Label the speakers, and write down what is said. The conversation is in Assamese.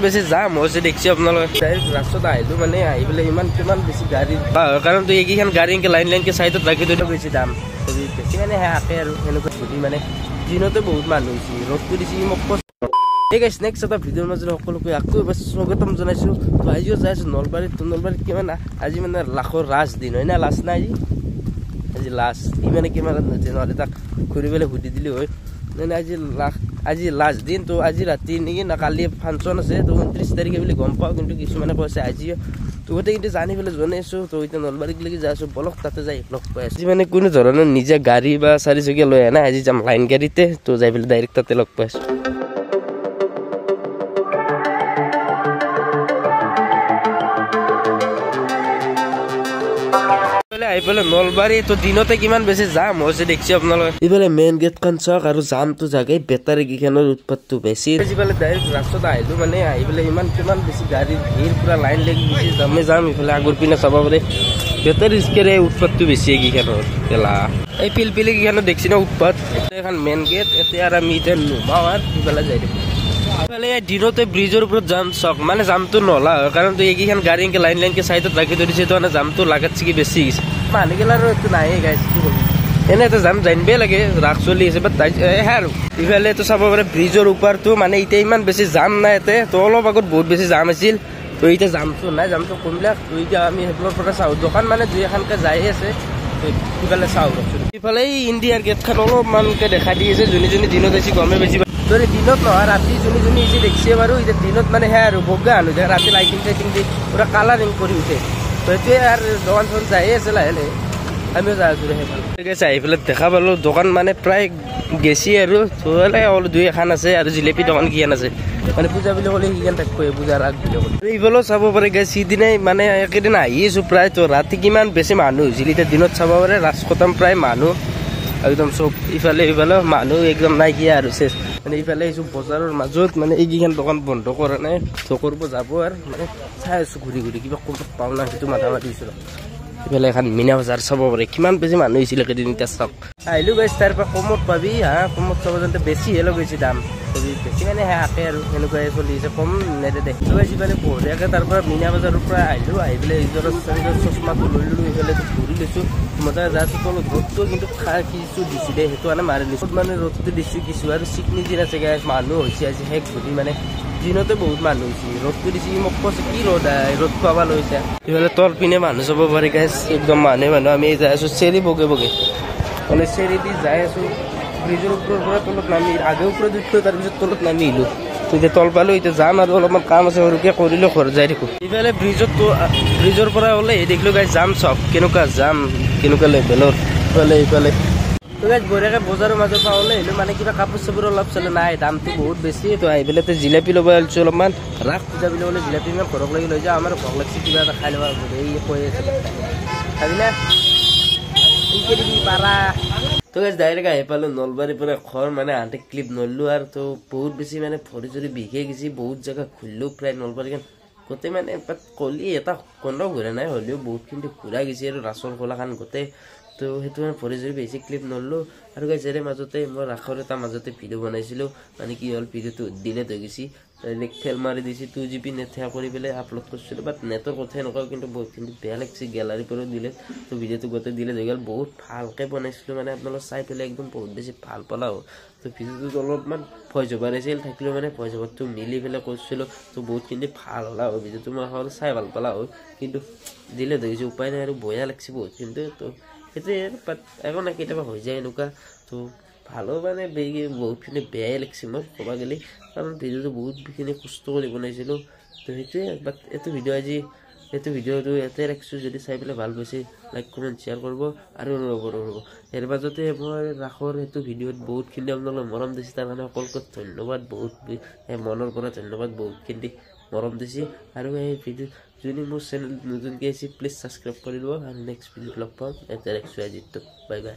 Speaker 1: বেছি যাম হৈছে দেখছি আপোনালোকে ডাইৰেক্ট ৰাস্তাত আহিলোঁ মানে আহি পেলাই কিমান বেছি গাড়ী কাৰণ তো এইকেইখন গাড়ী এনেকৈ লাইনকৈ চাইডত ৰাখি থৈ বেছি দাম বেছি মানে আহে আৰু এনেকুৱা ঘূৰি মানে দিনতে বহুত মানুহ হৈছে ৰ'দটো দিছে মোক ঠিক আছে নেক্সট এটা ভিডিঅ'ৰ মাজত সকলোকে আকৌ এবাৰ স্বাগতম জনাইছোঁ তো আজিও যাই আছোঁ নলবাৰীত কিমান আজি মানে লাখৰ লাষ্ট দিন হয় না লাষ্ট নাই আজি লাষ্ট ই মানে কিমান নহ'লে তাক ঘূৰি পেলাই সুধি দিলে হয় মানে আজি লাষ্ট দিন তো আজি ৰাতি নেকি না কালি ফাংচন আছে তো 29 তাৰিখে বুলি গম পাওঁ কিন্তু কিছুমানে কৈছে আজিও তো গোটেই কিন্তু জানি পেলাই জনাইছোঁ তো এতিয়া নলবাৰীলৈকে যাই আছোঁ বলক তাতে যাই লগ পাই আছোঁ আজি মানে কোনো ধৰণৰ নিজে গাড়ী বা 4 চকীয়া লৈ আহে না আজি যাম লাইন গাড়ীতে তো যাই পেলাই ডাইৰেক্ট তাতে লগ পাই আছোঁ আহি পেলাই নলবাৰী তো দিনতে কিমান বেছি জাম হৈছে দেখছি আপোনালোকে এইফালে মেইন গেটখন চাওক আৰু জামটো জাগাই বেটাৰী কেইখনৰ উৎপাতটো বেছি যিফালে ডাইৰেক্ট ৰাস্তাত আহিলোঁ মানে আহি পেলাই কিমান বেছি গাড়ীৰ ভিৰ পুৰা লাইন লাগি গৈছে যামে যাম ইফালে আগৰ পিনে চাব পাৰে বেটাৰী ৰিক্সাৰে উৎপাতটো বেছি এইকেইখনৰ কেলা এই পিলপিলি কেইখনত দেখছি ন উৎপাত এখন মেইন গেট এতিয়া আৰু আমি এতিয়া নোমাওঁ আৰু ইফালে যাই দিম ইফালে দিনতে ব্ৰিজৰ ওপৰত যাম চাওক মানে জামটো নহ'লা হয় কাৰণ এইকেইখন গাড়ী এনেকৈ লাইনকৈ চাইডত ৰাখি থৈ দিছে তো মানে জামটো লাগাতছে কি বেছি গৈছে মানুহগিলাৰ এইটো নাহে গাইছ কি ক'বি এনে এটা যাম জানিবই লাগে ৰাস চলি আছে বাট হে আৰু ইফালেতো চাব পাৰে ব্ৰিজৰ ওপৰতো মানে এতিয়া ইমান বেছি জাম নাই ইয়াতে তো অলপ আগত বহুত বেছি জাম আছিল তো এতিয়া জামটো নাই জামটো কোনবিলাক তো এতিয়া আমি সেইবোৰৰ পৰা চাওঁ দোকান মানে দুই এখনকৈ যাই আছে ইফালে চাওঁ ইফালে ইণ্ডিয়াৰ গেটখন অলপমানকৈ দেখা দি আছে যোনে দিনত আহিছে গমে বেছি যদি দিনত নহয় ৰাতি যোনে আহিছে দেখিছে বাৰু এতিয়া দিনত মানে হে আৰু বগা আনো যায় ৰাতি লাইটিং চাইটিং দি পুৰা কালাৰিং কৰি উঠে তো সেইটোৱে আৰু দোকান চোকান যাই আছে লাহে লাহে আমিও যাই আছোঁ ঠিক আছে আহি পেলাই দেখা পালোঁ দোকান মানে প্ৰায় গেছি আৰু অলপ দুই এখন আছে আৰু জিলেপি দোকান কিমান আছে মানে পূজা বুলি ক'লে কিমান থাকিব পূজাৰ আগ বুলি ক'লে এইফালেও চাব পাৰে গাইছ সিদিনাই মানে একেদিন আহি আছোঁ প্ৰায় তো ৰাতি কিমান বেছি মানুহ হৈছিল এতিয়া দিনত চাব পাৰে ৰাজকতাম প্ৰায় মানুহ একদম চব ইফালে মানুহ একদম নাইকিয়া আৰু চেচ মানে ইফালে আহিছোঁ বজাৰৰ মাজত মানে এইকেইখন দোকান বন্ধ কৰা নাই তো কৰিব যাব আৰু মানে চাই আছোঁ ঘূৰি কিবা ক'ৰবাত পাওঁ না সেইটো মাথা মাৰিছোঁ ইফালে এখন মিনা বজাৰ চাব পাৰে কিমান বেছি মানুহ হৈছিল একেদিন এতিয়া চাওক আহিলোঁ গাইছ তাৰ পৰা কমত পাবি কমত চাব যাওঁতে বেছিহে লগাইছে দাম বেছি মানে আহে আৰু সেনেকুৱাই চলি আছে কম নেদে ইফালে বঢ়িয়াকৈ তাৰ পৰা মিনা বজাৰৰ পৰা আহিলোঁ আহি পেলাই ইজৰ চশমাটো লৈ ল'লোঁ ইফালে ঘূৰি লৈছোঁ মজা যাইছোঁ তলত ৰ'দটো কিন্তু কিছু দিছিলে সেইটো মানে মাৰি লৈছোঁ মানে ৰ'দটো দিছোঁ কিছু আৰু চিকনি দিন আছে গাইছ মানুহ হৈছে আজি শেষ ঘূৰি মানে দিনতে বহুত মানুহ হৈছে ৰ'দটো দিছে মোক কৈছে কি ৰ'দ ৰ'দ খুৱাব লৈছে ইফালে তল পিনে মানুহ চাব পাৰে গাইছ একদম মানুহ আমি যাই আছোঁ চেৰি বগে মানে চেৰি দি যাই আছোঁ ব্ৰিজৰ ওপৰৰ পৰা তলত নামি আগে ওপৰত উঠিলোঁ তাৰপিছত তলত নামি আহিলোঁ এতিয়া তল পালোঁ এতিয়া যাম আৰু অলপমান কাম আছে সৰুকৈ কৰিলোঁ ঘৰত যাই থাকোঁ ইফালে ব্ৰিজৰ পৰা ওলাই দেখিলোঁ গাইছ যাম চব কেনেকুৱা লেভেলৰ ইফালে তো গাইছ বঢ়িয়াকৈ বজাৰৰ মাজৰ পৰা ওলাই আহিলোঁ মানে কিবা কাপোৰ চাপোৰ অলপ চালে নাই দামটো বহুত বেছি তো আহি পেলাই জিলাপি ল'ব আহিছোঁ অলপমান ৰাস পূজা বুলি ক'লে জিলাপি ইমান ঘৰক লাগি লৈ যাওঁ আমাৰ ভোক লাগিছে কিবা এটা খাই ল'ব এই কৈ আছে খাবিনে পাৰা তো গাইছ ডাইৰেক্ট আহি পালোঁ নলবাৰীৰ পৰা ঘৰ মানে আনতে ক্লিপ নললোঁ আৰু তো বহুত বেছি মানে ভৰি চৰি বিষে গৈছে বহুত জেগা ঘূৰিলোঁ প্ৰায় নলবাৰীখন গোটেই মানে কলি এটা কন্দও ঘূৰা নাই হ'লেও বহুতখিনি ঘূৰা গৈছে আৰু ৰাসৰ কলাখান গোটেই তো সেইটো মানে ভৰি চৰি বেছি ক্লিপ নললোঁ আৰু গাইছ ইয়াৰে মাজতে মই ৰাসৰ এটা মাজতে ভিডিঅ' বনাইছিলোঁ মানে কি হ'ল ভিডিঅ'টো ডিলেট হৈ গৈছে ফেল মাৰি দিছে 2GB নেট সেয়া কৰি পেলাই আপলোড কৰিছিলোঁ বাট নেটৰ কথা এনেকুৱা কিন্তু বহুতখিনি বেয়া লাগিছে গেলাৰীৰ পৰাও দিলে তো ভিডিঅ'টো গোটেই ডিলেট হৈ গ'ল বহুত ভালকৈ বনাইছিলোঁ মানে আপোনালোকে চাই পেলাই একদম বহুত বেছি ভাল পালাও তো ভিডিঅ'টোত অলপমান ভইচ অভাৰ আহিছিল থাকিলেও মানে ভইচ অভাৰটো মিলি পেলাই কৰিছিলোঁ তো বহুতখিনি ভাল হ'লা হয় ভিডিঅ'টো মই সকলো চাই ভাল পালা হয় কিন্তু ডিলেট হৈ গৈছে উপায় নাই আৰু বেয়া লাগিছে বহুত কিন্তু তো সেইটোৱে বাট একো নাই কেতিয়াবা হৈ যায় এনেকুৱা তো ভালো মানে বহুতখিনি বেয়াই লাগিছে মই ক'ব গ'লে কাৰণ ভিডিঅ'টো বহুতখিনি কষ্ট কৰি বনাইছিলোঁ তো সেইটোৱে বাট এইটো ভিডিঅ'টো ইয়াতে ৰাখিছোঁ যদি চাই পেলাই ভাল পাইছে লাইক কমেণ্ট শ্বেয়াৰ কৰিব আৰু ৰ'ব ইয়াৰ মাজতে মই ৰাসৰ সেইটো ভিডিঅ'ত বহুতখিনি আপোনালোকে মৰম দিছে তাৰ কাৰণে সকলোকে ধন্যবাদ বহুত মনৰ পৰা ধন্যবাদ বহুতখিনি মৰম দিছে আৰু এই ভিডিঅ' যদি মোৰ চেনেল নতুনকৈ আহিছে প্লিজ ছাবস্ক্ৰাইব কৰি দিব আৰু নেক্সট ভিডিঅ'ত লগ পাম ইয়াতে ৰাখিছোঁ আজিতো বাই বাই